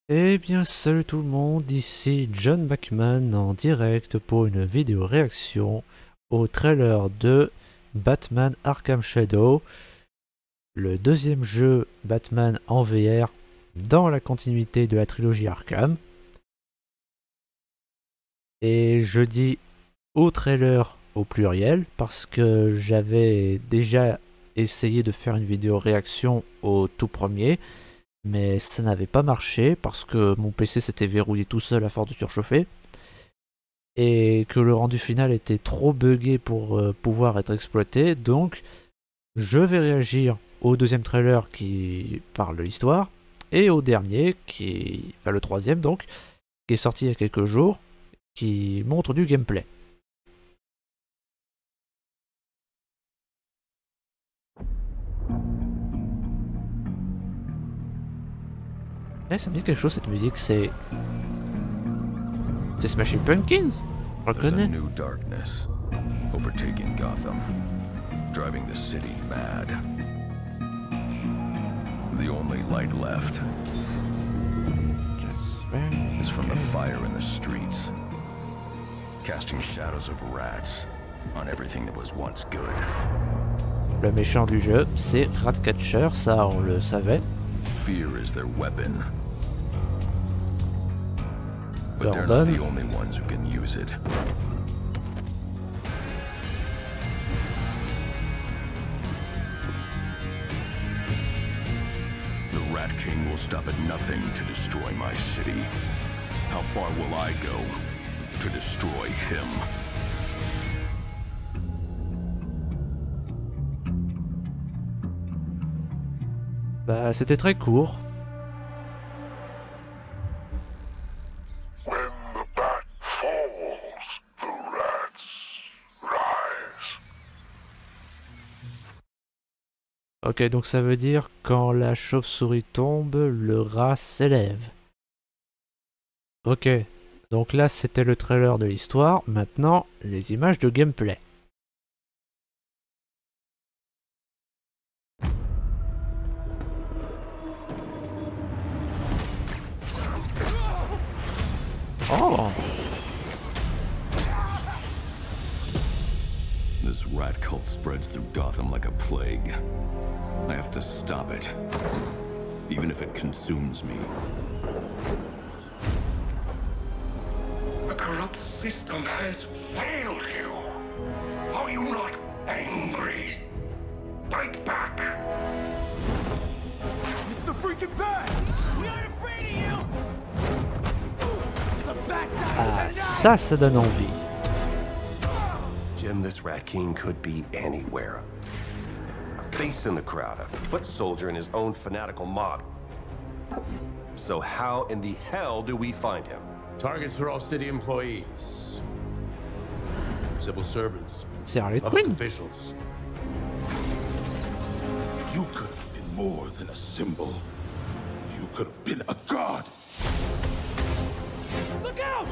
Eh bien salut tout le monde, ici John Bachman en direct pour une vidéo réaction au trailer de Batman Arkham Shadow, le deuxième jeu Batman en VR dans la continuité de la trilogie Arkham. Et je dis au trailer au pluriel parce que j'avais déjà essayé de faire une vidéo réaction au tout premier, mais ça n'avait pas marché parce que mon PC s'était verrouillé tout seul à force de surchauffer et que le rendu final était trop buggé pour pouvoir être exploité. Donc je vais réagir au deuxième trailer qui parle de l'histoire et au dernier enfin le troisième donc, qui est sorti il y a quelques jours, qui montre du gameplay. Eh, ça me dit quelque chose cette musique, c'est Smashing Pumpkins. Je There's a reconnais. new darkness overtaking Gotham, driving the city mad. The only light left is from the fire in the streets, casting shadows of rats on everything that was once good. Le méchant du jeu, c'est Ratcatcher, ça on le savait. Fear is their weapon, but they're not the only ones who can use it. The Rat King will stop at nothing to destroy my city. How far will I go to destroy him? Bah c'était très court. When the bat falls, the rats rise. Ok, donc ça veut dire quand la chauve-souris tombe, le rat s'élève. Ok, donc là c'était le trailer de l'histoire, maintenant les images de gameplay. Oh! This rat cult spreads through Gotham like a plague. I have to stop it, even if it consumes me. The corrupt system has failed you. Are you not angry? Fight back. It's the freaking bat! We aren't afraid of you! The bat Ah, dies ça donne envie. Jim, this Rat King could be anywhere. A face in the crowd, a foot soldier in his own fanatical mob. So how in the hell do we find him? Targets are all city employees, civil servants, C'est Harley public Quinn. officials. You could have been more than a symbol. You could have been a god. Look out!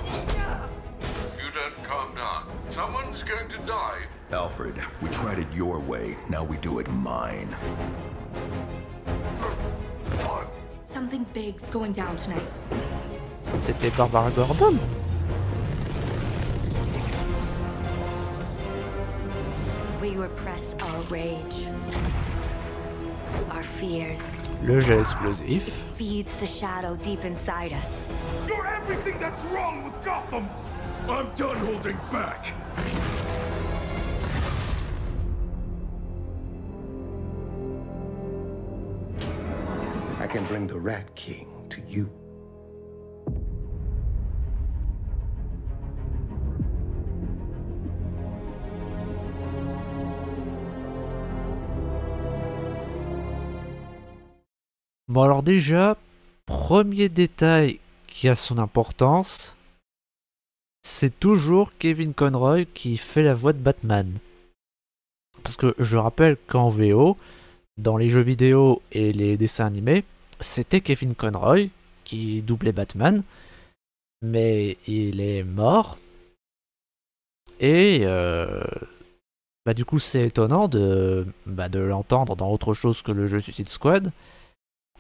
You don't calm down. Someone's going to die. Alfred, we tried it your way, now we do it mine. Something big's going down tonight. C'était Barbara Gordon. We repress our rage. Our fears Le jet explosif. feeds the shadow deep inside us. You're everything that's wrong with Gotham. I'm done holding back. I can bring the Rat King to you. Bon alors déjà, premier détail qui a son importance, c'est toujours Kevin Conroy qui fait la voix de Batman. Parce que je rappelle qu'en VO, dans les jeux vidéo et les dessins animés, c'était Kevin Conroy qui doublait Batman, mais il est mort. Et bah du coup c'est étonnant de l'entendre dans autre chose que le jeu Suicide Squad.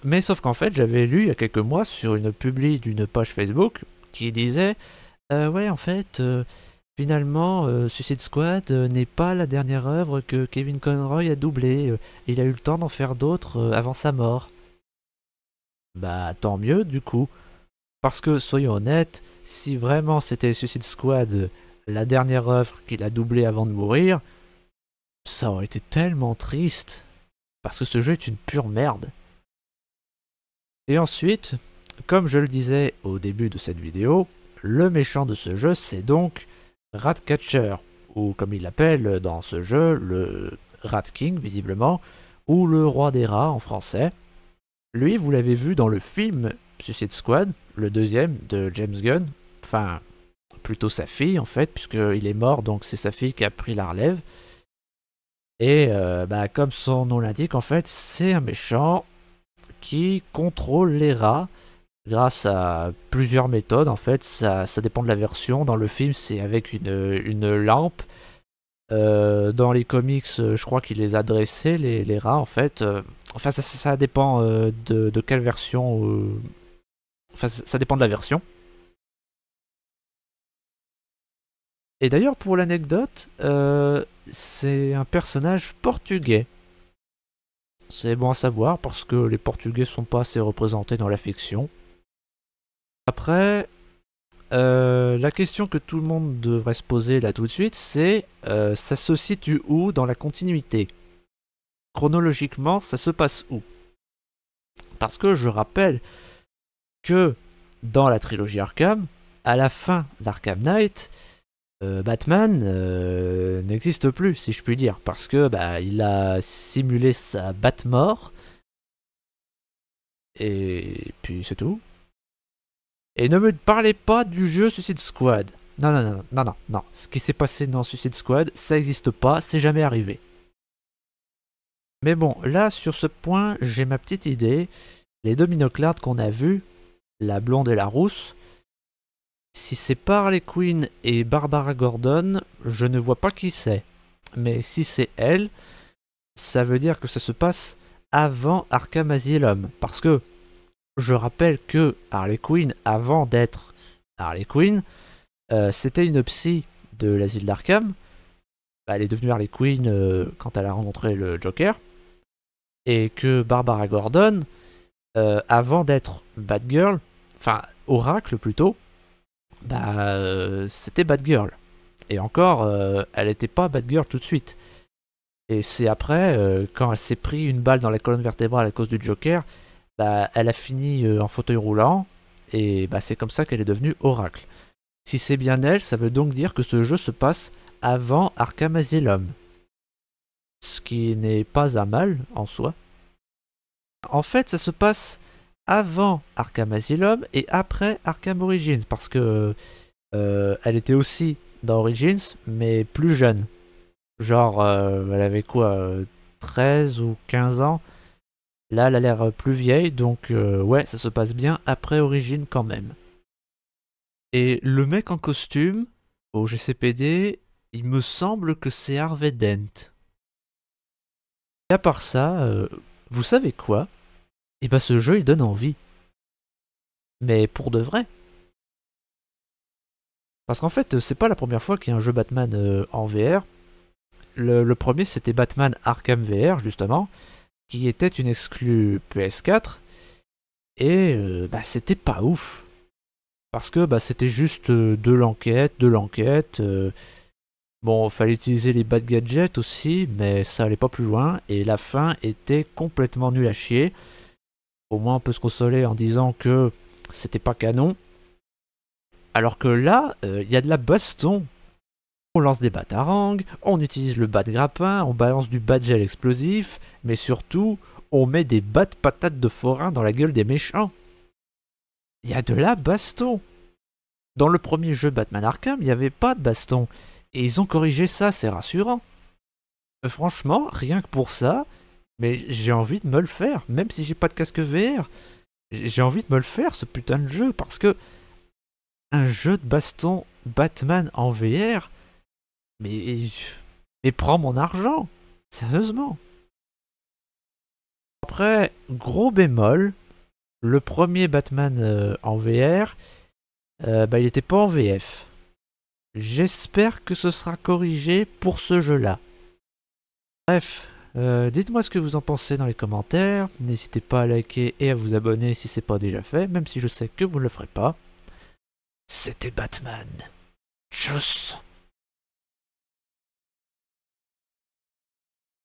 Mais sauf qu'en fait, j'avais lu il y a quelques mois sur une publi d'une page Facebook qui disait ouais, en fait, finalement, Suicide Squad n'est pas la dernière œuvre que Kevin Conroy a doublée. Il a eu le temps d'en faire d'autres avant sa mort. Bah, tant mieux, du coup. Parce que, soyons honnêtes, si vraiment c'était Suicide Squad la dernière œuvre qu'il a doublée avant de mourir, ça aurait été tellement triste. Parce que ce jeu est une pure merde. Et ensuite, comme je le disais au début de cette vidéo, le méchant de ce jeu, c'est donc Ratcatcher, ou comme il l'appelle dans ce jeu, le Rat King, visiblement, ou le roi des rats en français. Lui, vous l'avez vu dans le film Suicide Squad, le deuxième de James Gunn, enfin, plutôt sa fille en fait, puisqu'il est mort, donc c'est sa fille qui a pris la relève. Et comme son nom l'indique, en fait, c'est un méchant qui contrôle les rats grâce à plusieurs méthodes. En fait, ça dépend de la version. Dans le film, c'est avec une lampe. Dans les comics, je crois qu'il les a dressés, les rats, en fait. Enfin, ça dépend de quelle version. Enfin, ça dépend de la version. Et d'ailleurs, pour l'anecdote, c'est un personnage portugais. C'est bon à savoir parce que les Portugais sont pas assez représentés dans la fiction. Après, la question que tout le monde devrait se poser là tout de suite, c'est ça se situe où dans la continuité? Chronologiquement, ça se passe où? Parce que je rappelle que dans la trilogie Arkham, à la fin d'Arkham Knight, Batman n'existe plus, si je puis dire, parce que il a simulé sa Batmort, et puis c'est tout. Et ne me parlez pas du jeu Suicide Squad. Non. Ce qui s'est passé dans Suicide Squad, ça n'existe pas, c'est jamais arrivé. Mais bon, là, sur ce point, j'ai ma petite idée. Les deux minoclardes qu'on a vues, la blonde et la rousse, si c'est pas Harley Quinn et Barbara Gordon, je ne vois pas qui c'est. Mais si c'est elle, ça veut dire que ça se passe avant Arkham Asylum. Parce que je rappelle que Harley Quinn, avant d'être Harley Quinn, c'était une psy de l'asile d'Arkham. Elle est devenue Harley Quinn quand elle a rencontré le Joker. Et que Barbara Gordon, avant d'être Batgirl, enfin Oracle plutôt, c'était Batgirl. Et encore, elle n'était pas Batgirl tout de suite. Et c'est après, quand elle s'est pris une balle dans la colonne vertébrale à cause du Joker, elle a fini en fauteuil roulant, et c'est comme ça qu'elle est devenue Oracle. Si c'est bien elle, ça veut donc dire que ce jeu se passe avant Arkham Asylum. Ce qui n'est pas un mal en soi. En fait, ça se passe avant Arkham Asylum et après Arkham Origins, parce que elle était aussi dans Origins, mais plus jeune. Genre, elle avait quoi, 13 ou 15 ans. Là, elle a l'air plus vieille, donc ouais, ça se passe bien après Origins quand même. Et le mec en costume, au GCPD, il me semble que c'est Harvey Dent. Et à part ça, vous savez quoi? Et ce jeu, il donne envie. Mais pour de vrai. Parce qu'en fait, c'est pas la première fois qu'il y a un jeu Batman en VR. Le premier, c'était Batman Arkham VR, justement, qui était une exclue PS4. Et c'était pas ouf. Parce que c'était juste de l'enquête. Bon, fallait utiliser les bad gadgets aussi, mais ça allait pas plus loin. Et la fin était complètement nulle à chier. Au moins on peut se consoler en disant que c'était pas canon. Alors que là, il y a de la baston. On lance des batarangs, on utilise le bat grappin, on balance du bat gel explosif, mais surtout, on met des bats patates de forain dans la gueule des méchants. Il y a de la baston. Dans le premier jeu Batman Arkham, il n'y avait pas de baston. Et ils ont corrigé ça, c'est rassurant. Franchement, rien que pour ça, mais j'ai envie de me le faire, même si j'ai pas de casque VR. J'ai envie de me le faire, ce putain de jeu, parce que un jeu de baston Batman en VR, mais prends mon argent, sérieusement. Après, gros bémol, le premier Batman en VR, il n'était pas en VF. J'espère que ce sera corrigé pour ce jeu-là. Bref, dites-moi ce que vous en pensez dans les commentaires. N'hésitez pas à liker et à vous abonner si c'est pas déjà fait, même si je sais que vous ne le ferez pas. C'était Batman. Tchuss.